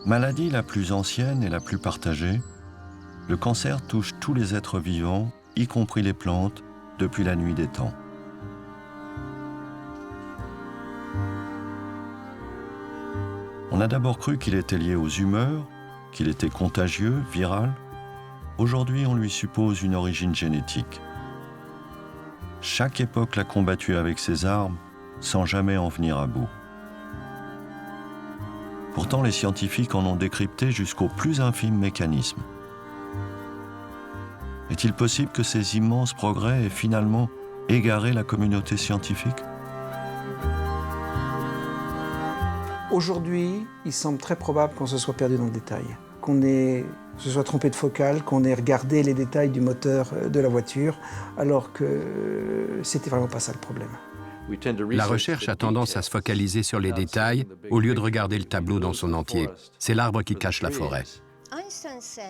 Maladie la plus ancienne et la plus partagée, le cancer touche tous les êtres vivants, y compris les plantes, depuis la nuit des temps. On a d'abord cru qu'il était lié aux humeurs, qu'il était contagieux, viral. Aujourd'hui, on lui suppose une origine génétique. Chaque époque l'a combattu avec ses armes, sans jamais en venir à bout. Pourtant, les scientifiques en ont décrypté jusqu'au plus infime mécanisme. Est-il possible que ces immenses progrès aient finalement égaré la communauté scientifique ? Aujourd'hui, il semble très probable qu'on se soit perdu dans le détail, qu'on se soit trompé de focale, qu'on ait regardé les détails du moteur de la voiture, alors que c'était vraiment pas ça le problème. La recherche a tendance à se focaliser sur les détails au lieu de regarder le tableau dans son entier. C'est l'arbre qui cache la forêt.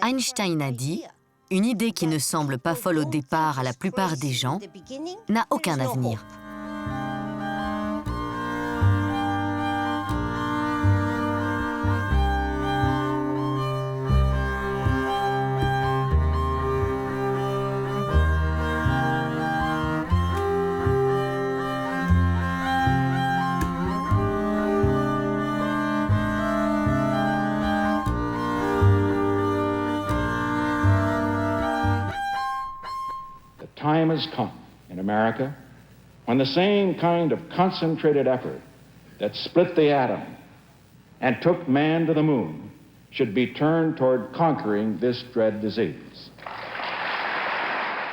Einstein a dit « Une idée qui ne semble pas folle au départ à la plupart des gens n'a aucun avenir ». Time has come in America when the same kind of concentrated effort that split the atom and took man to the moon should be turned toward conquering this dread disease.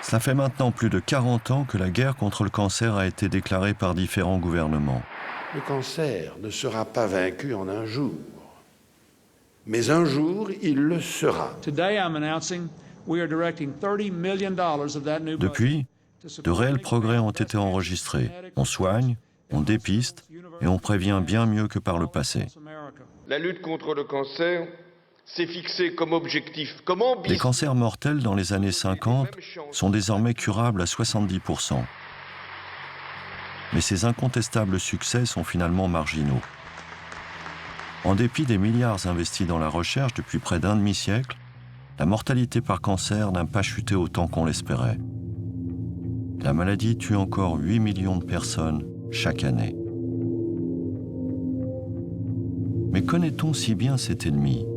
Cela fait maintenant plus de 40 ans que la guerre contre le cancer a été déclarée par différents gouvernements. Le cancer ne sera pas vaincu en un jour, mais un jour, il le sera. Today I'm announcing we are directing $30 million of that new budget. Depuis, de réels progrès ont été enregistrés. On soigne, on dépiste et on prévient bien mieux que par le passé. La lutte contre le cancer s'est fixée comme objectif, comme ambition. Les cancers mortels dans les années 50 sont désormais curables à 70%. Mais ces incontestables succès sont finalement marginaux. En dépit des milliards investis dans la recherche depuis près d'un demi-siècle, la mortalité par cancer n'a pas chuté autant qu'on l'espérait. La maladie tue encore 8 millions de personnes chaque année. Mais connaît-on si bien cet ennemi ?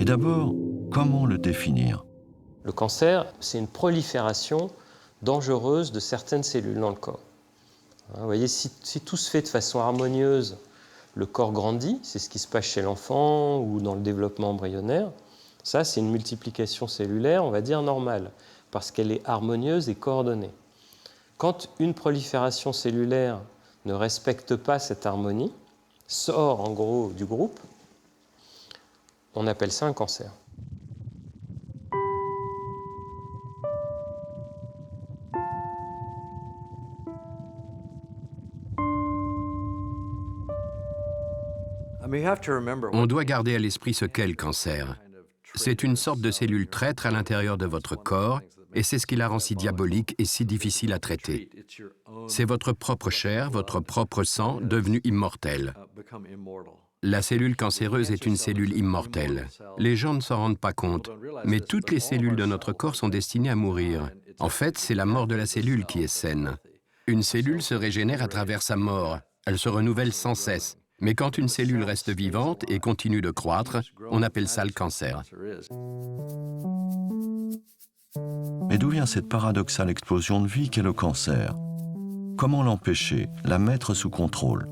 Et d'abord, comment le définir ? Le cancer, c'est une prolifération dangereuse de certaines cellules dans le corps. Vous voyez, si tout se fait de façon harmonieuse, le corps grandit, c'est ce qui se passe chez l'enfant ou dans le développement embryonnaire. Ça, c'est une multiplication cellulaire, on va dire, normale, parce qu'elle est harmonieuse et coordonnée. Quand une prolifération cellulaire ne respecte pas cette harmonie, sort en gros du groupe, on appelle ça un cancer. On doit garder à l'esprit ce qu'est le cancer. C'est une sorte de cellule traître à l'intérieur de votre corps, et c'est ce qui la rend si diabolique et si difficile à traiter. C'est votre propre chair, votre propre sang, devenu immortel. La cellule cancéreuse est une cellule immortelle. Les gens ne s'en rendent pas compte, mais toutes les cellules de notre corps sont destinées à mourir. En fait, c'est la mort de la cellule qui est saine. Une cellule se régénère à travers sa mort. Elle se renouvelle sans cesse. Mais quand une cellule reste vivante et continue de croître, on appelle ça le cancer. Mais d'où vient cette paradoxale explosion de vie qu'est le cancer ? Comment l'empêcher, la mettre sous contrôle ?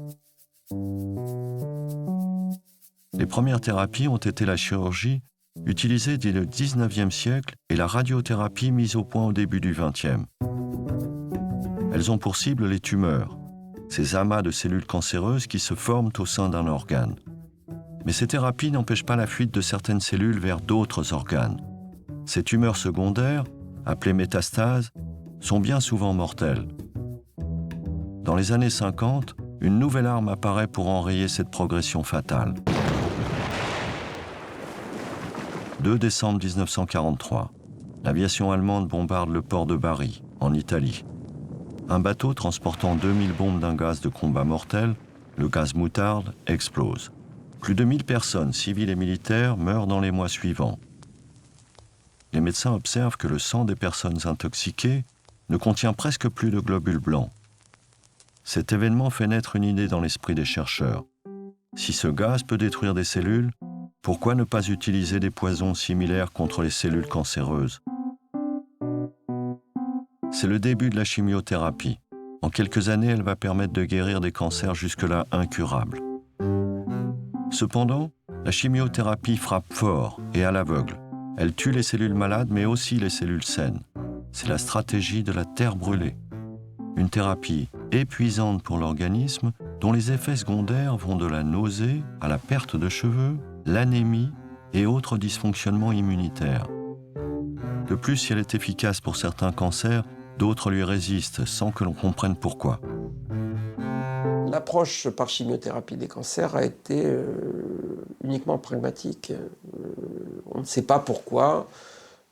Les premières thérapies ont été la chirurgie, utilisée dès le 19e siècle, et la radiothérapie mise au point au début du 20e. Elles ont pour cible les tumeurs, ces amas de cellules cancéreuses qui se forment au sein d'un organe. Mais ces thérapies n'empêchent pas la fuite de certaines cellules vers d'autres organes. Ces tumeurs secondaires, appelées métastases, sont bien souvent mortelles. Dans les années 50, une nouvelle arme apparaît pour enrayer cette progression fatale. 2 décembre 1943, l'aviation allemande bombarde le port de Bari, en Italie. Un bateau transportant 2000 bombes d'un gaz de combat mortel, le gaz moutarde, explose. Plus de 1000 personnes, civiles et militaires, meurent dans les mois suivants. Les médecins observent que le sang des personnes intoxiquées ne contient presque plus de globules blancs. Cet événement fait naître une idée dans l'esprit des chercheurs. Si ce gaz peut détruire des cellules, pourquoi ne pas utiliser des poisons similaires contre les cellules cancéreuses? C'est le début de la chimiothérapie. En quelques années, elle va permettre de guérir des cancers jusque-là incurables. Cependant, la chimiothérapie frappe fort et à l'aveugle. Elle tue les cellules malades, mais aussi les cellules saines. C'est la stratégie de la terre brûlée. Une thérapie épuisante pour l'organisme, dont les effets secondaires vont de la nausée à la perte de cheveux, l'anémie et autres dysfonctionnements immunitaires. De plus, si elle est efficace pour certains cancers, d'autres lui résistent sans que l'on comprenne pourquoi. L'approche par chimiothérapie des cancers a été uniquement pragmatique. On ne sait pas pourquoi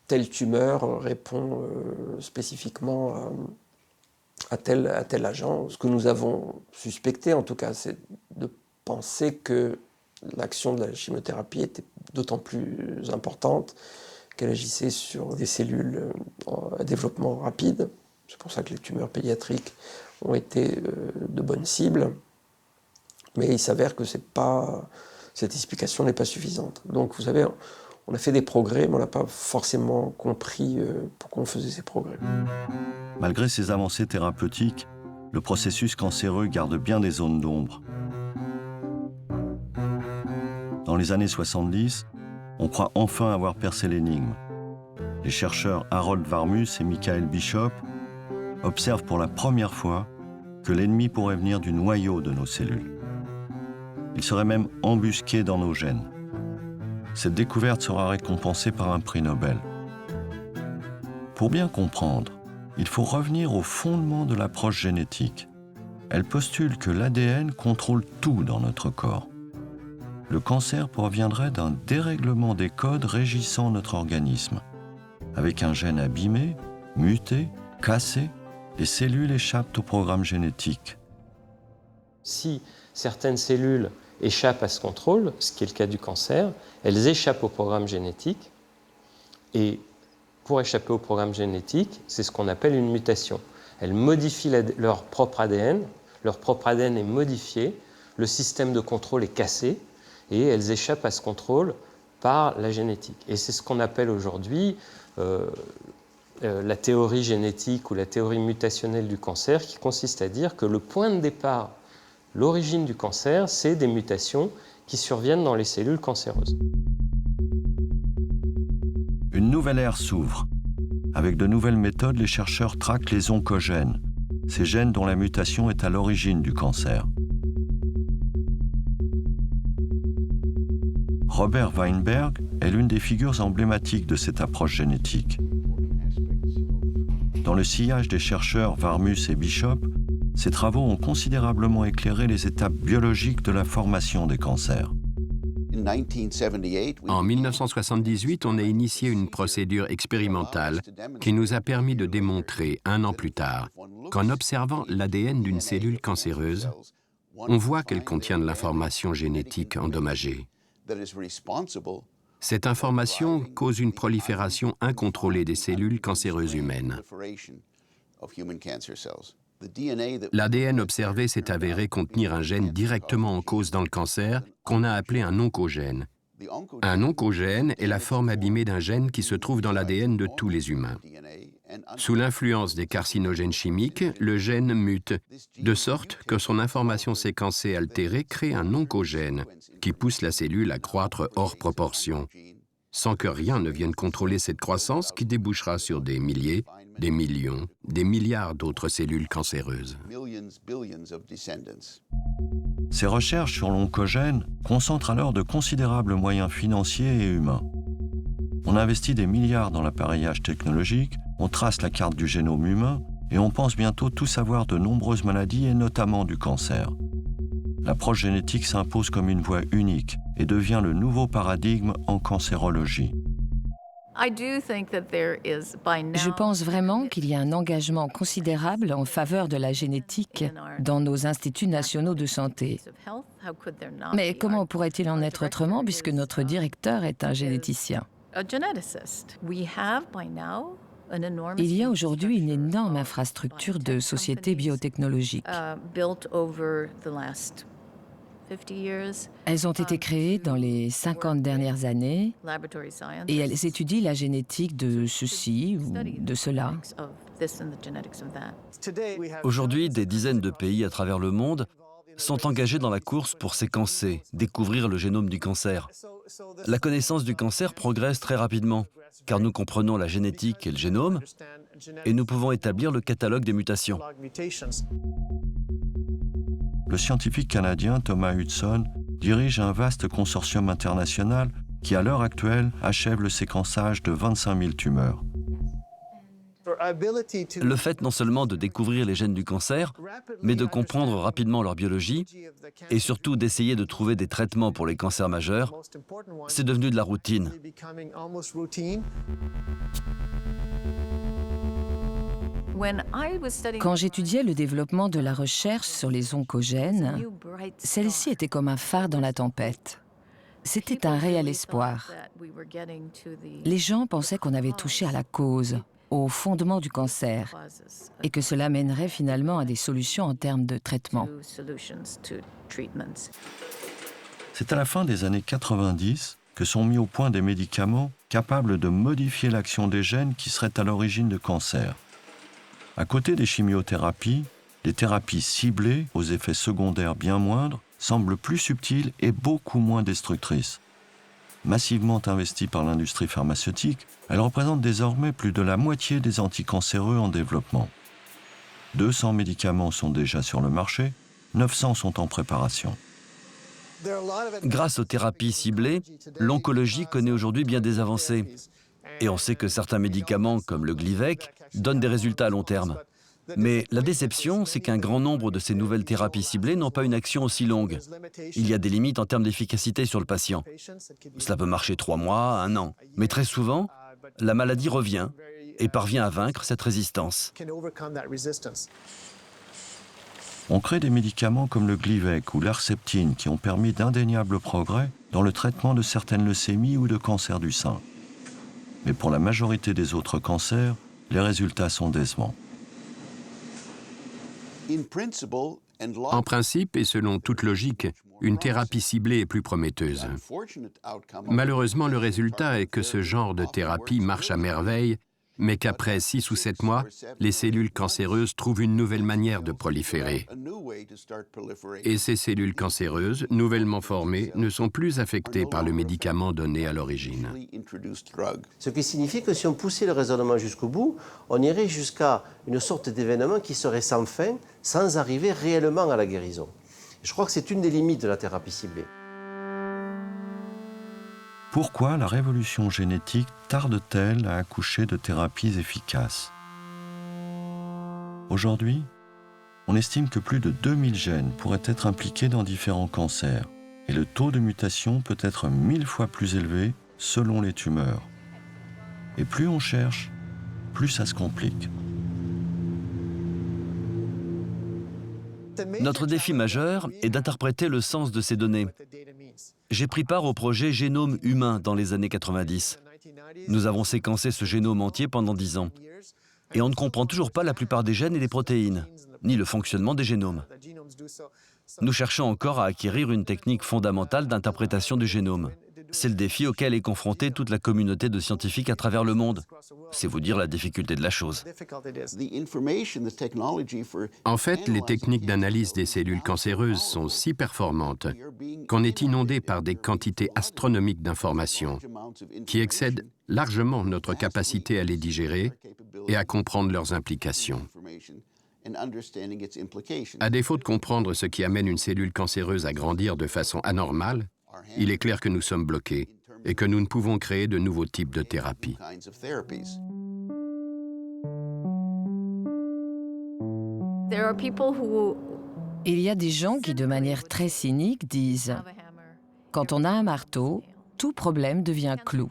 telle tumeur répond spécifiquement à tel agent. Ce que nous avons suspecté, en tout cas, c'est de penser que l'action de la chimiothérapie était d'autant plus importante qu'elle agissait sur des cellules à développement rapide. C'est pour ça que les tumeurs pédiatriques ont été de bonnes cibles. Mais il s'avère que cette explication n'est pas suffisante. Donc, vous savez, on a fait des progrès, mais on n'a pas forcément compris pourquoi on faisait ces progrès. Malgré ces avancées thérapeutiques, le processus cancéreux garde bien des zones d'ombre. Dans les années 70, on croit enfin avoir percé l'énigme. Les chercheurs Harold Varmus et Michael Bishop observent pour la première fois que l'ennemi pourrait venir du noyau de nos cellules. Il serait même embusqué dans nos gènes. Cette découverte sera récompensée par un prix Nobel. Pour bien comprendre, il faut revenir au fondement de l'approche génétique. Elle postule que l'ADN contrôle tout dans notre corps. Le cancer proviendrait d'un dérèglement des codes régissant notre organisme. Avec un gène abîmé, muté, cassé, les cellules échappent au programme génétique. Si certaines cellules échappent à ce contrôle, ce qui est le cas du cancer, elles échappent au programme génétique. Et pour échapper au programme génétique, c'est ce qu'on appelle une mutation. Elles modifient leur propre ADN est modifié, le système de contrôle est cassé, et elles échappent à ce contrôle par la génétique. Et c'est ce qu'on appelle aujourd'hui la théorie génétique ou la théorie mutationnelle du cancer, qui consiste à dire que le point de départ, l'origine du cancer, c'est des mutations qui surviennent dans les cellules cancéreuses. Une nouvelle ère s'ouvre. Avec de nouvelles méthodes, les chercheurs traquent les oncogènes, ces gènes dont la mutation est à l'origine du cancer. Robert Weinberg est l'une des figures emblématiques de cette approche génétique. Dans le sillage des chercheurs Varmus et Bishop, ces travaux ont considérablement éclairé les étapes biologiques de la formation des cancers. En 1978, on a initié une procédure expérimentale qui nous a permis de démontrer, 1 an plus tard, qu'en observant l'ADN d'une cellule cancéreuse, on voit qu'elle contient de l'information génétique endommagée. Cette information cause une prolifération incontrôlée des cellules cancéreuses humaines. L'ADN observé s'est avéré contenir un gène directement en cause dans le cancer qu'on a appelé un oncogène. Un oncogène est la forme abîmée d'un gène qui se trouve dans l'ADN de tous les humains. Sous l'influence des carcinogènes chimiques, le gène mute, de sorte que son information séquencée altérée crée un oncogène qui pousse la cellule à croître hors proportion, sans que rien ne vienne contrôler cette croissance qui débouchera sur des milliers, des millions, des milliards d'autres cellules cancéreuses. Ces recherches sur l'oncogène concentrent alors de considérables moyens financiers et humains. On investit des milliards dans l'appareillage technologique, on trace la carte du génome humain et on pense bientôt tout savoir de nombreuses maladies et notamment du cancer. L'approche génétique s'impose comme une voie unique et devient le nouveau paradigme en cancérologie. Je pense vraiment qu'il y a un engagement considérable en faveur de la génétique dans nos instituts nationaux de santé. Mais comment pourrait-il en être autrement puisque notre directeur est un généticien? Il y a aujourd'hui une énorme infrastructure de sociétés biotechnologiques. Elles ont été créées dans les 50 dernières années et elles étudient la génétique de ceci ou de cela. Aujourd'hui, des dizaines de pays à travers le monde sont engagés dans la course pour séquencer, découvrir le génome du cancer. La connaissance du cancer progresse très rapidement, car nous comprenons la génétique et le génome, et nous pouvons établir le catalogue des mutations. Le scientifique canadien Thomas Hudson dirige un vaste consortium international qui, à l'heure actuelle, achève le séquençage de 25 000 tumeurs. Le fait non seulement de découvrir les gènes du cancer, mais de comprendre rapidement leur biologie et surtout d'essayer de trouver des traitements pour les cancers majeurs, c'est devenu de la routine. Quand j'étudiais le développement de la recherche sur les oncogènes, celle-ci était comme un phare dans la tempête. C'était un réel espoir. Les gens pensaient qu'on avait touché à la cause, au fondement du cancer, et que cela mènerait finalement à des solutions en termes de traitement. C'est à la fin des années 90 que sont mis au point des médicaments capables de modifier l'action des gènes qui seraient à l'origine de cancers. À côté des chimiothérapies, les thérapies ciblées, aux effets secondaires bien moindres, semblent plus subtiles et beaucoup moins destructrices. Massivement investies par l'industrie pharmaceutique, elles représentent désormais plus de la moitié des anticancéreux en développement. 200 médicaments sont déjà sur le marché, 900 sont en préparation. Grâce aux thérapies ciblées, l'oncologie connaît aujourd'hui bien des avancées. Et on sait que certains médicaments, comme le Glivec, donnent des résultats à long terme. Mais la déception, c'est qu'un grand nombre de ces nouvelles thérapies ciblées n'ont pas une action aussi longue. Il y a des limites en termes d'efficacité sur le patient. Cela peut marcher 3 mois, 1 an. Mais très souvent, la maladie revient et parvient à vaincre cette résistance. On crée des médicaments comme le Glivec ou l'Herceptine qui ont permis d'indéniables progrès dans le traitement de certaines leucémies ou de cancers du sein. Mais pour la majorité des autres cancers, les résultats sont décevants. En principe, et selon toute logique, une thérapie ciblée est plus prometteuse. Malheureusement, le résultat est que ce genre de thérapie marche à merveille, mais qu'après 6 ou 7 mois, les cellules cancéreuses trouvent une nouvelle manière de proliférer. Et ces cellules cancéreuses, nouvellement formées, ne sont plus affectées par le médicament donné à l'origine. Ce qui signifie que si on poussait le raisonnement jusqu'au bout, on irait jusqu'à une sorte d'événement qui serait sans fin, sans arriver réellement à la guérison. Je crois que c'est une des limites de la thérapie ciblée. Pourquoi la révolution génétique tarde-t-elle à accoucher de thérapies efficaces? Aujourd'hui, on estime que plus de 2000 gènes pourraient être impliqués dans différents cancers et le taux de mutation peut être 1000 fois plus élevé selon les tumeurs. Et plus on cherche, plus ça se complique. Notre défi majeur est d'interpréter le sens de ces données. J'ai pris part au projet Génome humain dans les années 90. Nous avons séquencé ce génome entier pendant 10 ans. Et on ne comprend toujours pas la plupart des gènes et des protéines, ni le fonctionnement des génomes. Nous cherchons encore à acquérir une technique fondamentale d'interprétation du génome. C'est le défi auquel est confrontée toute la communauté de scientifiques à travers le monde. C'est vous dire la difficulté de la chose. En fait, les techniques d'analyse des cellules cancéreuses sont si performantes qu'on est inondé par des quantités astronomiques d'informations qui excèdent largement notre capacité à les digérer et à comprendre leurs implications. À défaut de comprendre ce qui amène une cellule cancéreuse à grandir de façon anormale, il est clair que nous sommes bloqués et que nous ne pouvons créer de nouveaux types de thérapies. Il y a des gens qui, de manière très cynique, disent « Quand on a un marteau, tout problème devient clou.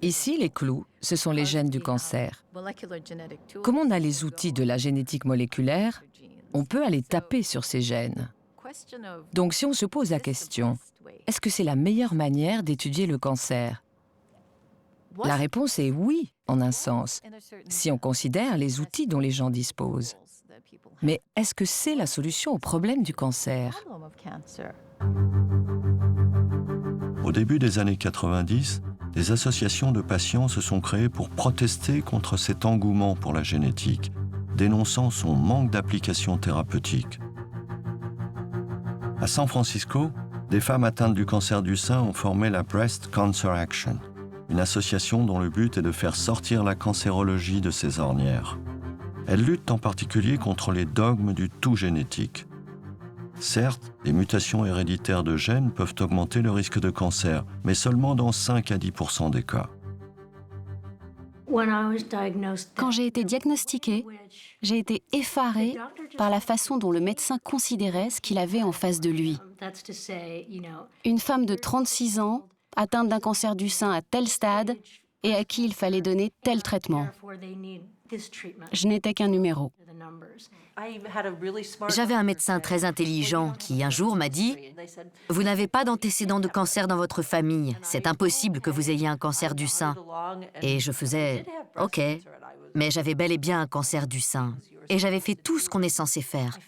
Ici, les clous, ce sont les gènes du cancer. Comme on a les outils de la génétique moléculaire, on peut aller taper sur ces gènes. Donc si on se pose la question, est-ce que c'est la meilleure manière d'étudier le cancer? La réponse est oui, en un sens, si on considère les outils dont les gens disposent. Mais est-ce que c'est la solution au problème du cancer? Au début des années 90, des associations de patients se sont créées pour protester contre cet engouement pour la génétique, dénonçant son manque d'application thérapeutique. À San Francisco, des femmes atteintes du cancer du sein ont formé la Breast Cancer Action, une association dont le but est de faire sortir la cancérologie de ses ornières. Elles luttent en particulier contre les dogmes du tout génétique. Certes, les mutations héréditaires de gènes peuvent augmenter le risque de cancer, mais seulement dans 5 à 10% des cas. Quand j'ai été diagnostiquée, j'ai été effarée par la façon dont le médecin considérait ce qu'il avait en face de lui. Une femme de 36 ans, atteinte d'un cancer du sein à tel stade et à qui il fallait donner tel traitement. Je n'étais qu'un numéro. J'avais un médecin très intelligent qui, un jour, m'a dit « Vous n'avez pas d'antécédents de cancer dans votre famille. C'est impossible que vous ayez un cancer du sein. » Et je faisais « Ok ». Mais j'avais bel et bien un cancer du sein. Et j'avais fait tout ce qu'on est censé faire.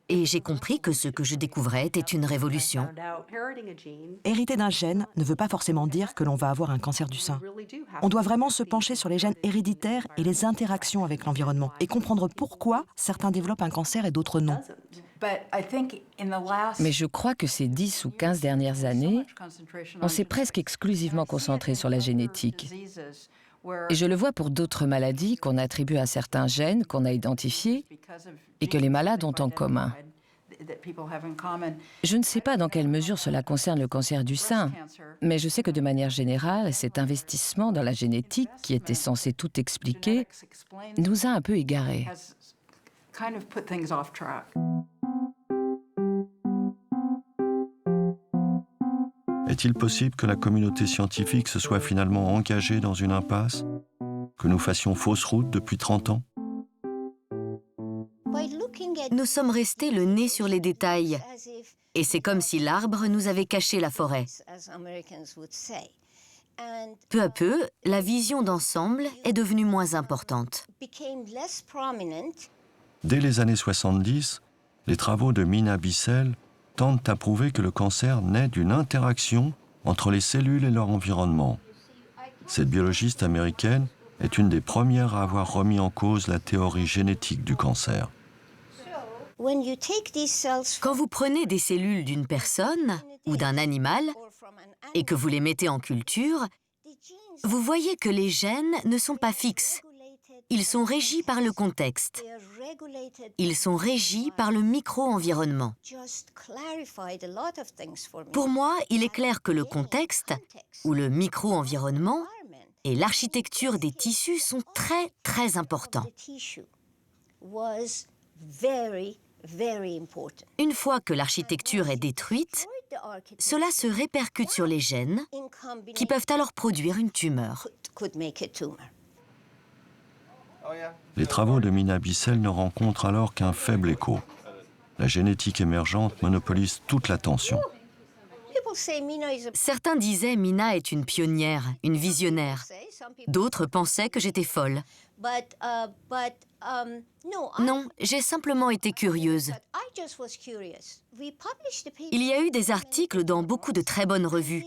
Et j'ai compris que ce que je découvrais était une révolution. Hériter d'un gène ne veut pas forcément dire que l'on va avoir un cancer du sein. On doit vraiment se pencher sur les gènes héréditaires et les interactions avec l'environnement et comprendre pourquoi certains développent un cancer et d'autres non. Mais je crois que ces 10 ou 15 dernières années, on s'est presque exclusivement concentré sur la génétique. Et je le vois pour d'autres maladies qu'on attribue à certains gènes qu'on a identifiés et que les malades ont en commun. Je ne sais pas dans quelle mesure cela concerne le cancer du sein, mais je sais que de manière générale, cet investissement dans la génétique, qui était censé tout expliquer, nous a un peu égarés. Est-il possible que la communauté scientifique se soit finalement engagée dans une impasse? Que nous fassions fausse route depuis 30 ans? Nous sommes restés le nez sur les détails. Et c'est comme si l'arbre nous avait caché la forêt. Peu à peu, la vision d'ensemble est devenue moins importante. Dès les années 70, les travaux de Mina Bissell tentent à prouver que le cancer naît d'une interaction entre les cellules et leur environnement. Cette biologiste américaine est une des premières à avoir remis en cause la théorie génétique du cancer. Quand vous prenez des cellules d'une personne ou d'un animal et que vous les mettez en culture, vous voyez que les gènes ne sont pas fixes. Ils sont régis par le contexte. Ils sont régis par le micro-environnement. Pour moi, il est clair que le contexte, ou le micro-environnement, et l'architecture des tissus sont très, très importants. Une fois que l'architecture est détruite, cela se répercute sur les gènes qui peuvent alors produire une tumeur. Les travaux de Mina Bissell ne rencontrent alors qu'un faible écho. La génétique émergente monopolise toute l'attention. Certains disaient Mina est une pionnière, une visionnaire. D'autres pensaient que j'étais folle. Non, j'ai simplement été curieuse. Il y a eu des articles dans beaucoup de très bonnes revues.